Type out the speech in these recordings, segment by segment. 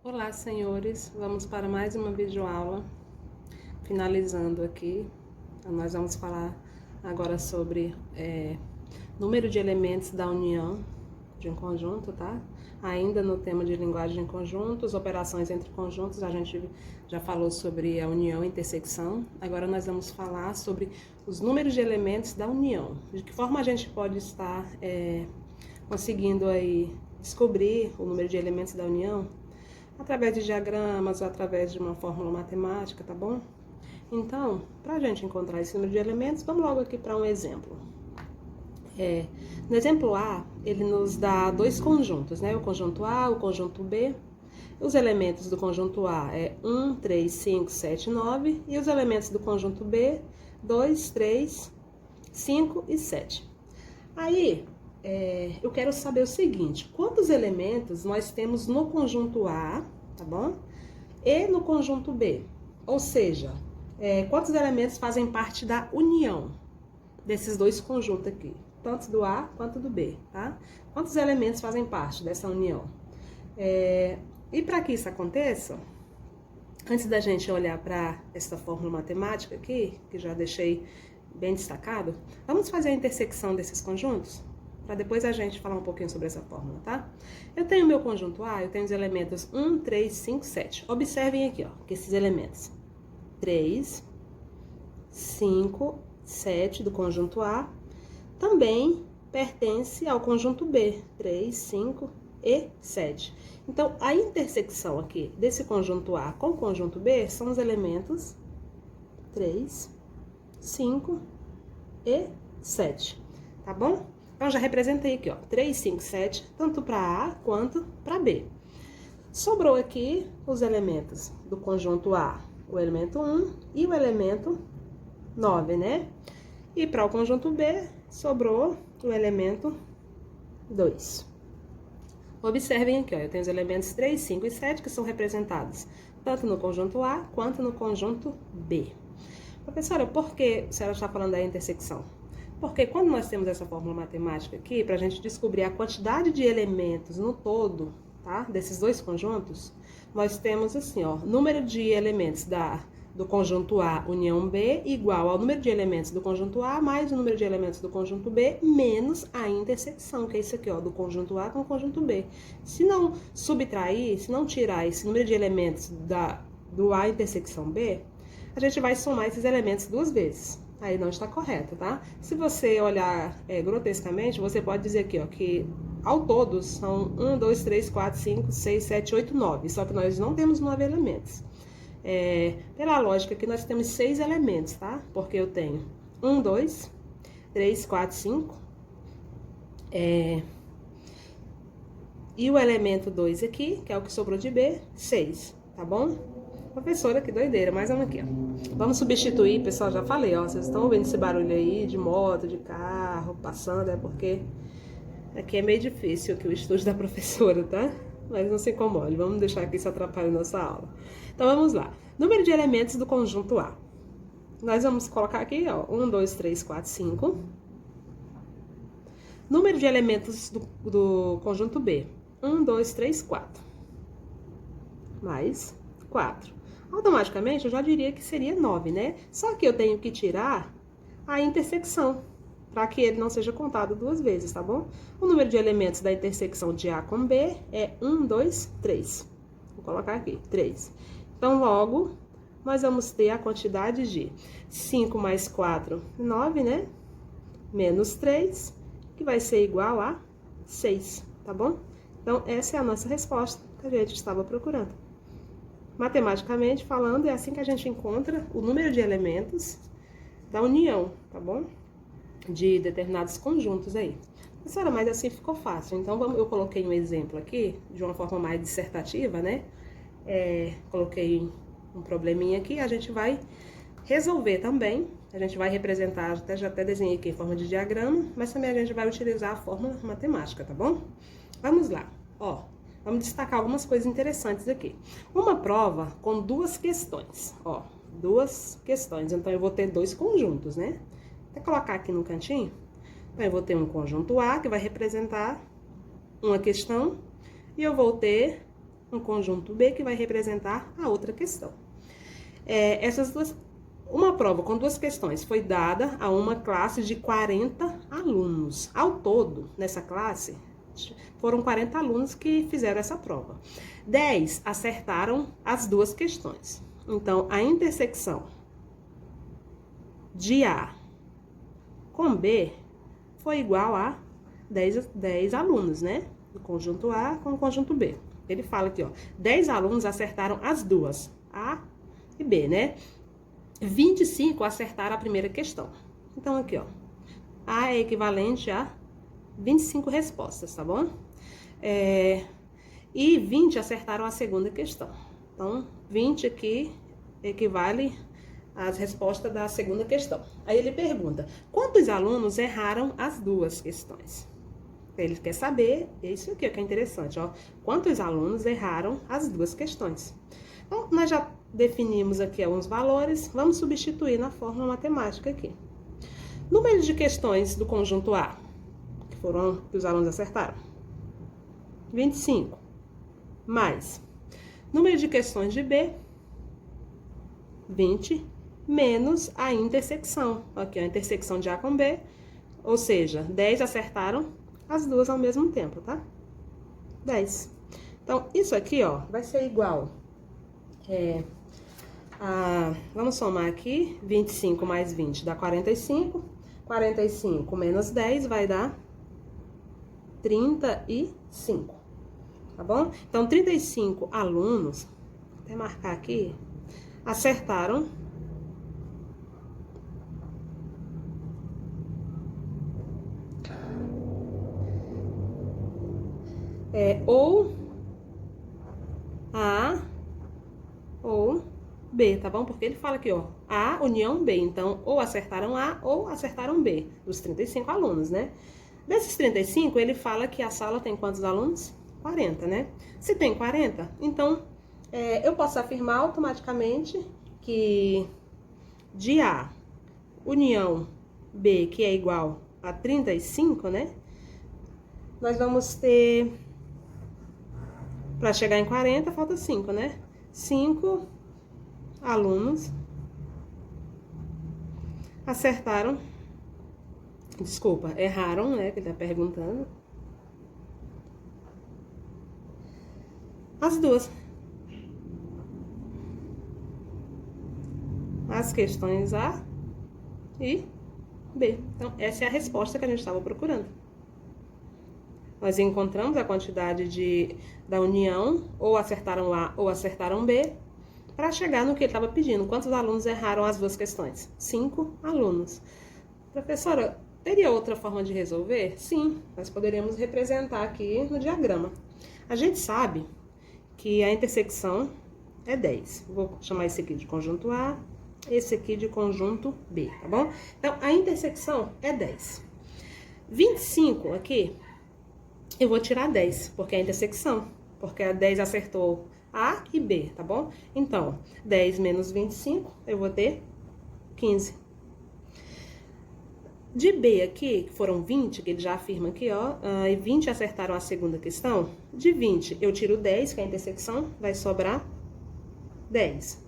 Olá, senhores, vamos para mais uma videoaula. Finalizando aqui, nós vamos falar agora sobre número de elementos da união de um conjunto, tá? Ainda no tema de linguagem de conjuntos, operações entre conjuntos, a gente já falou sobre a união e intersecção. Agora nós vamos falar sobre os números de elementos da união. De que forma a gente pode estar conseguindo aí descobrir o número de elementos da união? Através de diagramas ou através de uma fórmula matemática, tá bom? Então, para a gente encontrar esse número de elementos, vamos logo aqui para um exemplo. No exemplo A, ele nos dá dois conjuntos, né? O conjunto A, o conjunto B. Os elementos do conjunto A é 1, 3, 5, 7, 9. E os elementos do conjunto B, 2, 3, 5 e 7. Aí, eu quero saber o seguinte: quantos elementos nós temos no conjunto A, tá bom? E no conjunto B? Ou seja, quantos elementos fazem parte da união desses dois conjuntos aqui? Tanto do A quanto do B, tá? Quantos elementos fazem parte dessa união? E para que isso aconteça, antes da gente olhar para essa fórmula matemática aqui, que já deixei bem destacado, vamos fazer a intersecção desses conjuntos? Para depois a gente falar um pouquinho sobre essa fórmula, tá? Eu tenho o meu conjunto A, eu tenho os elementos 1, 3, 5, 7. Observem aqui, ó, que esses elementos 3, 5, 7 do conjunto A também pertence ao conjunto B, 3, 5 e 7. Então, a intersecção aqui desse conjunto A com o conjunto B são os elementos 3, 5 e 7, tá bom? Então, já representei aqui, ó, 3, 5, 7, tanto para A quanto para B. Sobrou aqui os elementos do conjunto A, o elemento 1 e o elemento 9, né? E para o conjunto B, sobrou o elemento 2. Observem aqui, ó, eu tenho os elementos 3, 5 e 7 que são representados tanto no conjunto A quanto no conjunto B. Professora, por que a senhora está falando da intersecção? Porque quando nós temos essa fórmula matemática aqui, para a gente descobrir a quantidade de elementos no todo, tá, desses dois conjuntos, nós temos assim, ó, número de elementos do conjunto A união B igual ao número de elementos do conjunto A mais o número de elementos do conjunto B menos a intersecção, que é isso aqui, ó, do conjunto A com o conjunto B. Se não subtrair, se não tirar esse número de elementos do A intersecção B, a gente vai somar esses elementos duas vezes. Aí não está correto, tá? Se você olhar grotescamente, você pode dizer aqui, ó, que ao todo são 1, 2, 3, 4, 5, 6, 7, 8, 9. Só que nós não temos 9 elementos. Pela lógica aqui, nós temos 6 elementos, tá? Porque eu tenho 1, 2, 3, 4, 5. E o elemento 2 aqui, que é o que sobrou de B, 6, tá bom? Professora, que doideira, mas vamos aqui, ó. Vamos substituir, pessoal, já falei, ó. Vocês estão ouvindo esse barulho aí de moto, de carro, passando, é porque aqui é meio difícil aqui o estudo da professora, tá? Mas não se incomode, vamos deixar que isso atrapalhe a nossa aula. Então, vamos lá. Número de elementos do conjunto A. Nós vamos colocar aqui, ó, 1, 2, 3, 4, 5. Número de elementos do conjunto B. 1, 2, 3, 4. Mais 4. Automaticamente, eu já diria que seria 9, né? Só que eu tenho que tirar a intersecção, para que ele não seja contado duas vezes, tá bom? O número de elementos da intersecção de A com B é 1, 2, 3. Vou colocar aqui, 3. Então, logo, nós vamos ter a quantidade de 5 mais 4, 9, né? Menos 3, que vai ser igual a 6, tá bom? Então, essa é a nossa resposta que a gente estava procurando. Matematicamente falando, é assim que a gente encontra o número de elementos da união, tá bom? De determinados conjuntos aí. Professora, mas assim ficou fácil. Então, eu coloquei um exemplo aqui, de uma forma mais dissertativa, né? Coloquei um probleminha aqui, a gente vai resolver também. A gente vai representar, já até desenhei aqui em forma de diagrama, mas também a gente vai utilizar a fórmula matemática, tá bom? Vamos lá, ó. Vamos destacar algumas coisas interessantes aqui. Uma prova com duas questões, ó, duas questões. Então, eu vou ter dois conjuntos, né? Vou colocar aqui no cantinho. Então, eu vou ter um conjunto A, que vai representar uma questão, e eu vou ter um conjunto B que vai representar a outra questão. Essas duas, uma prova com duas questões foi dada a uma classe de 40 alunos. Ao todo, nessa classe, foram 40 alunos que fizeram essa prova. 10 acertaram as duas questões. Então, a intersecção de A com B foi igual a 10 alunos, né? Do conjunto A com o conjunto B. Ele fala aqui, ó, 10 alunos acertaram as duas, A e B, né? 25 acertaram a primeira questão. Então, aqui, ó, A é equivalente a 25 respostas, tá bom? E 20 acertaram a segunda questão. Então, 20 aqui equivale às respostas da segunda questão. Aí ele pergunta, quantos alunos erraram as duas questões? Ele quer saber, isso aqui que é interessante, ó, quantos alunos erraram as duas questões. Então, nós já definimos aqui alguns valores, vamos substituir na fórmula matemática aqui. Número de questões do conjunto A, que os alunos acertaram, 25, mais número de questões de B, 20, menos a intersecção, aqui a intersecção de A com B, ou seja, 10 acertaram as duas ao mesmo tempo, tá? 10. Então, isso aqui, ó, vai ser igual vamos somar aqui, 25 mais 20 dá 45, 45 menos 10 vai dar 35, tá bom? Então, 35 alunos, vou até marcar aqui, acertaram ou A ou B, tá bom? Porque ele fala aqui, ó, A união B. Então, ou acertaram A ou acertaram B, dos 35 alunos, né? Desses 35, ele fala que a sala tem quantos alunos? 40, né? Se tem 40, então, eu posso afirmar automaticamente que de A união B, que é igual a 35, né? Nós vamos ter, para chegar em 40, falta 5, né? 5 alunos acertaram, desculpa, erraram, né? Que ele tá perguntando. As duas. As questões A e B. Então, essa é a resposta que a gente estava procurando. Nós encontramos a quantidade da união, ou acertaram A ou acertaram B, para chegar no que ele estava pedindo. Quantos alunos erraram as duas questões? 5 alunos. Professora, teria outra forma de resolver? Sim, nós poderíamos representar aqui no diagrama. A gente sabe que a intersecção é 10. Vou chamar esse aqui de conjunto A, esse aqui de conjunto B, tá bom? Então, a intersecção é 10. 25 aqui, eu vou tirar 10, porque é a intersecção. Porque a 10 acertou A e B, tá bom? Então, 10 menos 25, eu vou ter 15. De B aqui, que foram 20, que ele já afirma aqui, ó, e 20 acertaram a segunda questão. De 20, eu tiro 10, que é a intersecção, vai sobrar 10,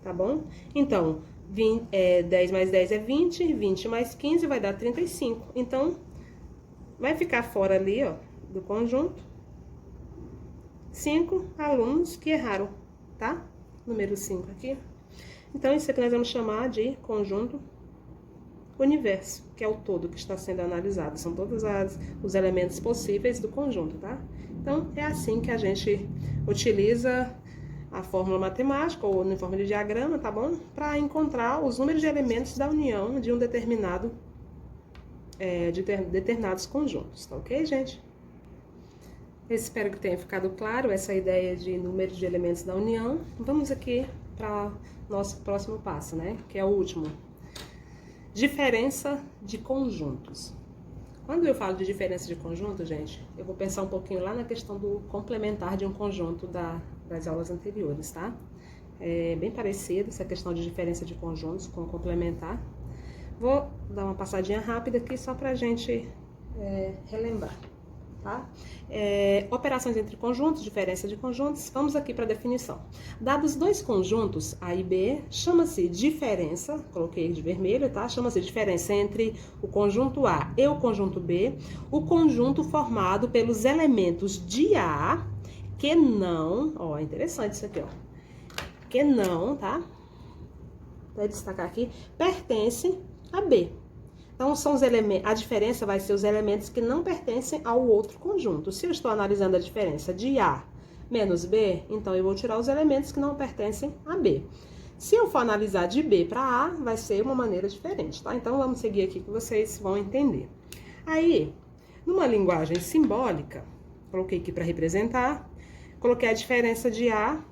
tá bom? Então, 10 mais 10 é 20, 20 mais 15 vai dar 35. Então, vai ficar fora ali, ó, do conjunto, 5 alunos que erraram, tá? Número 5 aqui. Então, isso aqui nós vamos chamar de conjunto universo, que é o todo que está sendo analisado. São todos os elementos possíveis do conjunto, tá? Então, é assim que a gente utiliza a fórmula matemática ou em forma de diagrama, tá bom? Para encontrar os números de elementos da união de um determinados conjuntos, tá ok, gente? Eu espero que tenha ficado claro essa ideia de número de elementos da união. Vamos aqui para nosso próximo passo, né? Que é o último. Diferença de conjuntos. Quando eu falo de diferença de conjunto, gente, eu vou pensar um pouquinho lá na questão do complementar de um conjunto das aulas anteriores, tá? É bem parecido essa questão de diferença de conjuntos com complementar. Vou dar uma passadinha rápida aqui só pra gente relembrar. tá? Operações entre conjuntos, diferença de conjuntos. Vamos aqui para a definição. Dados dois conjuntos, A e B, chama-se diferença, coloquei de vermelho, tá? Chama-se diferença entre o conjunto A e o conjunto B, o conjunto formado pelos elementos de A que não, ó, é interessante isso aqui, ó, que não, tá? Vou destacar aqui, pertence a B. Então, são os elementos, a diferença vai ser os elementos que não pertencem ao outro conjunto. Se eu estou analisando a diferença de A menos B, então eu vou tirar os elementos que não pertencem a B. Se eu for analisar de B para A, vai ser uma maneira diferente, tá? Então, vamos seguir aqui que vocês vão entender. Aí, numa linguagem simbólica, coloquei aqui para representar, coloquei a diferença de A,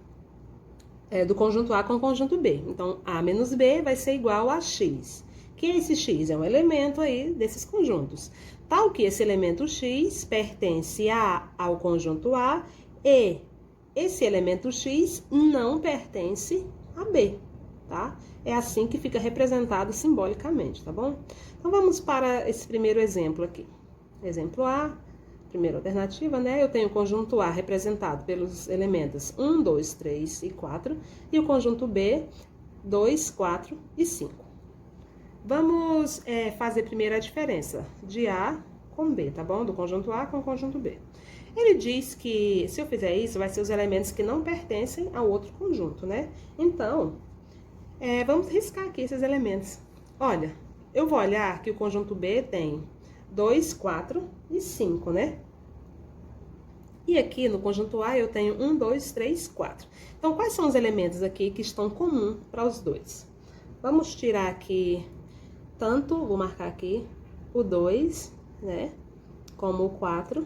do conjunto A com o conjunto B. Então, A menos B vai ser igual a X. Que esse X é um elemento aí desses conjuntos. Tal que esse elemento X pertence ao conjunto A e esse elemento X não pertence a B, tá? É assim que fica representado simbolicamente, tá bom? Então, vamos para esse primeiro exemplo aqui. Exemplo A, primeira alternativa, né? Eu tenho o conjunto A representado pelos elementos 1, 2, 3 e 4 e o conjunto B, 2, 4 e 5. Vamos fazer primeiro a diferença de A com B, tá bom? Do conjunto A com o conjunto B. Ele diz que, se eu fizer isso, vai ser os elementos que não pertencem ao outro conjunto, né? Então, vamos riscar aqui esses elementos. Olha, eu vou olhar que o conjunto B tem 2, 4 e 5, né? E aqui no conjunto A eu tenho 1, 2, 3, 4. Então, quais são os elementos aqui que estão comuns para os dois? Vamos tirar aqui... vou marcar aqui o 2, né, como o 4,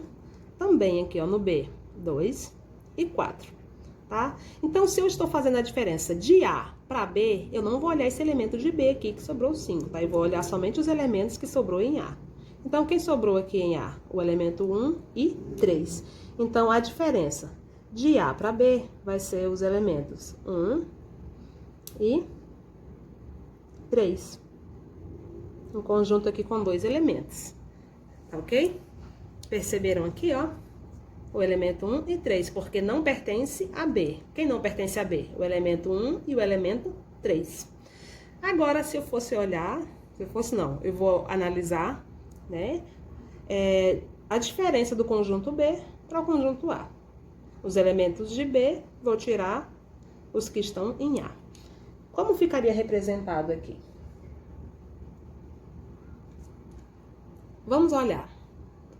também aqui, ó, no B, 2 e 4, tá? Então, se eu estou fazendo a diferença de A para B, eu não vou olhar esse elemento de B aqui, que sobrou 5, tá? Eu vou olhar somente os elementos que sobrou em A. Então, quem sobrou aqui em A? O elemento 1 e 3. Então, a diferença de A para B vai ser os elementos 1 e 3. Um conjunto aqui com dois elementos, tá ok? Perceberam aqui, ó, o elemento 1 e 3, porque não pertence a B. Quem não pertence a B? O elemento 1 e o elemento 3. Agora, se eu fosse olhar, eu vou analisar, né, a diferença do conjunto B para o conjunto A. Os elementos de B, vou tirar os que estão em A. Como ficaria representado aqui? Vamos olhar.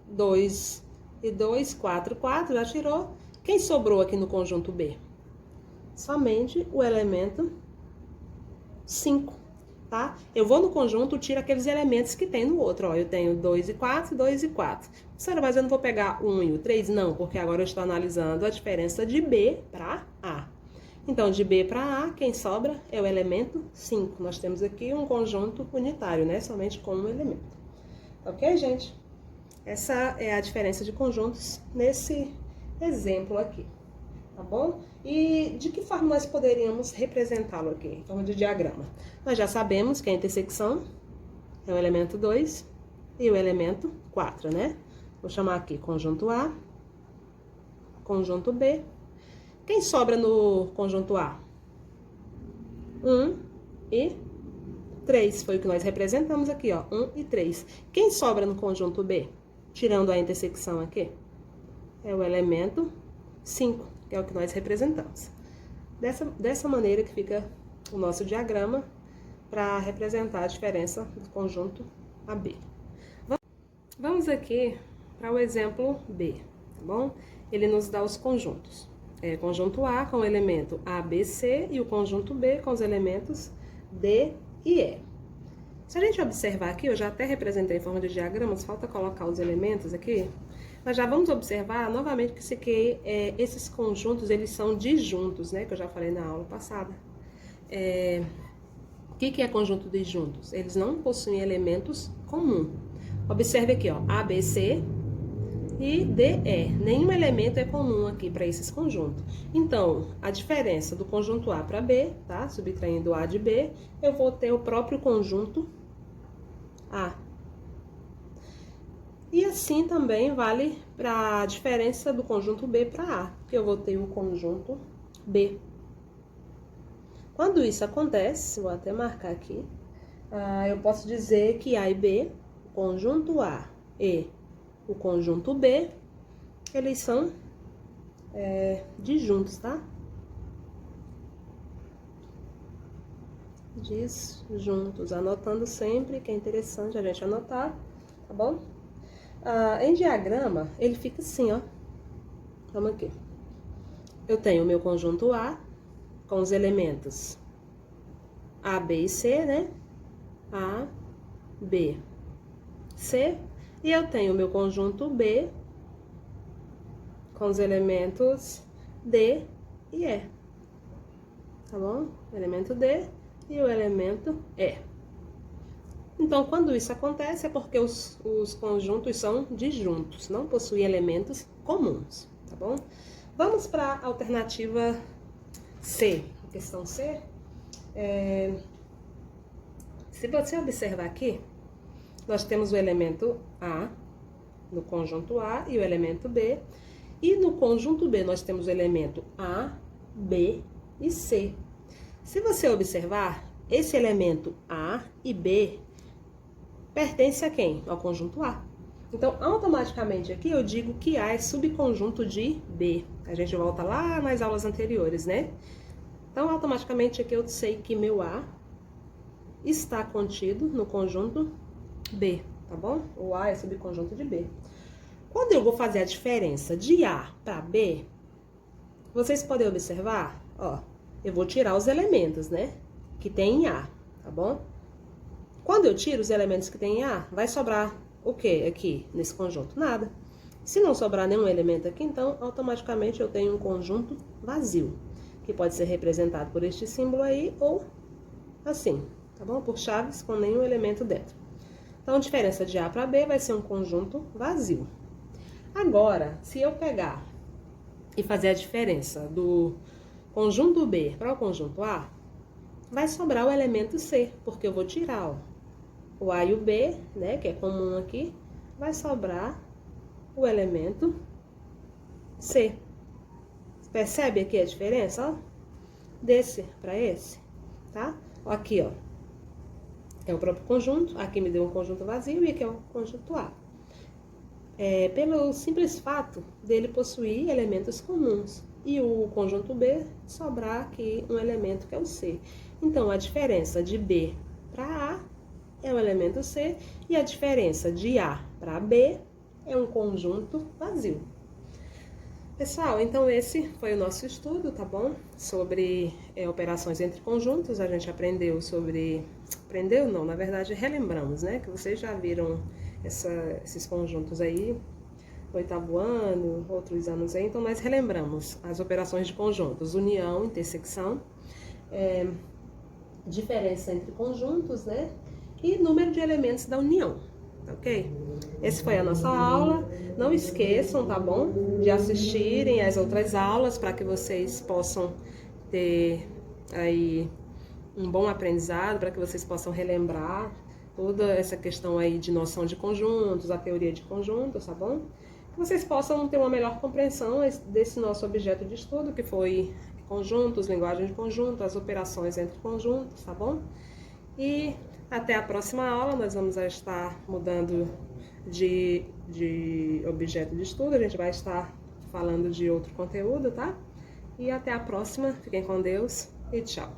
2 e 2, 4, 4, já tirou. Quem sobrou aqui no conjunto B? Somente o elemento 5, tá? Eu vou no conjunto, tiro aqueles elementos que tem no outro, ó. Eu tenho 2 e 4, 2 e 4. Senhora, mas eu não vou pegar o 1 e o 3? Não, porque agora eu estou analisando a diferença de B para A. Então, de B para A, quem sobra é o elemento 5. Nós temos aqui um conjunto unitário, né? Somente com um elemento. Ok, gente? Essa é a diferença de conjuntos nesse exemplo aqui, tá bom? E de que forma nós poderíamos representá-lo aqui, em forma de diagrama? Nós já sabemos que a intersecção é o elemento 2 e o elemento 4, né? Vou chamar aqui conjunto A, conjunto B. Quem sobra no conjunto A? 1 e 3, foi o que nós representamos aqui, ó, 1 e 3. Quem sobra no conjunto B, tirando a intersecção aqui? É o elemento 5, que é o que nós representamos. Dessa maneira que fica o nosso diagrama para representar a diferença do conjunto AB. Vamos aqui para o exemplo B, tá bom? Ele nos dá os conjuntos. Conjunto A com o elemento A, B, C e o conjunto B com os elementos D e E. Se a gente observar aqui, eu já até representei em forma de diagramas, falta colocar os elementos aqui, mas já vamos observar novamente que esses conjuntos, eles são disjuntos, né, que eu já falei na aula passada. O que é conjunto disjuntos? Eles não possuem elementos comuns. Observe aqui, ó, A, B, C e D, E. Nenhum elemento é comum aqui para esses conjuntos. Então, a diferença do conjunto A para B, tá? Subtraindo A de B, eu vou ter o próprio conjunto A. E assim também vale para a diferença do conjunto B para A, que eu vou ter o conjunto B. Quando isso acontece, vou até marcar aqui, eu posso dizer que A e B, o conjunto A e o conjunto B, eles são disjuntos, tá? Disjuntos, anotando sempre, que é interessante a gente anotar, tá bom? Em diagrama, ele fica assim, ó. Vamos aqui. Eu tenho o meu conjunto A, com os elementos A, B e C, né? A, B, C. E eu tenho o meu conjunto B, com os elementos D e E. Tá bom? O elemento D e o elemento E. Então, quando isso acontece, é porque os conjuntos são disjuntos, não possuem elementos comuns, tá bom? Vamos para a alternativa C. A questão C, se você observar aqui, nós temos o elemento A, no conjunto A, e o elemento B. E no conjunto B, nós temos o elemento A, B e C. Se você observar, esse elemento A e B pertence a quem? Ao conjunto A. Então, automaticamente aqui eu digo que A é subconjunto de B. A gente volta lá nas aulas anteriores, né? Então, automaticamente aqui eu sei que meu A está contido no conjunto B, tá bom? O A é subconjunto de B. Quando eu vou fazer a diferença de A para B, vocês podem observar, ó, eu vou tirar os elementos, né? Que tem em A, tá bom? Quando eu tiro os elementos que tem em A, vai sobrar o que aqui nesse conjunto? Nada. Se não sobrar nenhum elemento aqui, então automaticamente eu tenho um conjunto vazio, que pode ser representado por este símbolo aí ou assim, tá bom? Por chaves com nenhum elemento dentro. Então, a diferença de A para B vai ser um conjunto vazio. Agora, se eu pegar e fazer a diferença do conjunto B para o conjunto A, vai sobrar o elemento C, porque eu vou tirar, ó, o A e o B, né, que é comum aqui, vai sobrar o elemento C. Percebe aqui a diferença, ó? Desse para esse, tá? Aqui, ó, é o próprio conjunto, aqui me deu um conjunto vazio e aqui é o conjunto A. Pelo simples fato dele possuir elementos comuns e o conjunto B sobrar aqui um elemento que é o C. Então, a diferença de B para A é o elemento C e a diferença de A para B é um conjunto vazio. Pessoal, então esse foi o nosso estudo, tá bom? Sobre operações entre conjuntos. A gente aprendeu sobre... Aprendeu? Não, na verdade relembramos, né? Que vocês já viram esses conjuntos aí, oitavo ano, outros anos aí. Então nós relembramos as operações de conjuntos, união, intersecção, diferença entre conjuntos, né? E número de elementos da união, ok? Essa foi a nossa aula. Não esqueçam, tá bom? De assistirem às outras aulas para que vocês possam ter aí um bom aprendizado, para que vocês possam relembrar toda essa questão aí de noção de conjuntos, a teoria de conjuntos, tá bom? Que vocês possam ter uma melhor compreensão desse nosso objeto de estudo, que foi conjuntos, linguagem de conjunto, as operações entre conjuntos, tá bom? E até a próxima aula, nós vamos estar mudando de objeto de estudo, a gente vai estar falando de outro conteúdo, tá? E até a próxima, fiquem com Deus e tchau!